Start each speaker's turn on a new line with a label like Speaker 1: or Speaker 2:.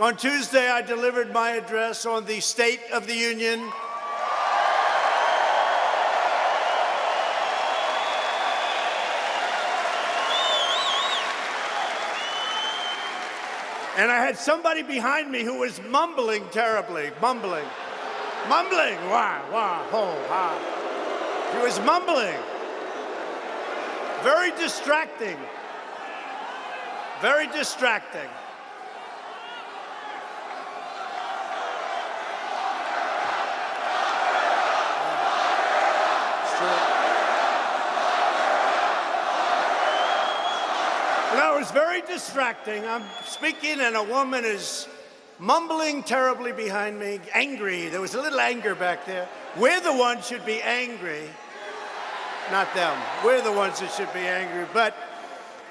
Speaker 1: On Tuesday, I delivered my address on the State of the Union. And I had somebody behind me who was mumbling terribly, mumbling, wah, wah, ho, ha. He was mumbling. Very distracting. Very distracting. No, it was very distracting. I'm speaking and a woman is mumbling terribly behind me, angry. There was a little anger back there. We're the ones who should be angry, not them. We're the ones that should be angry. But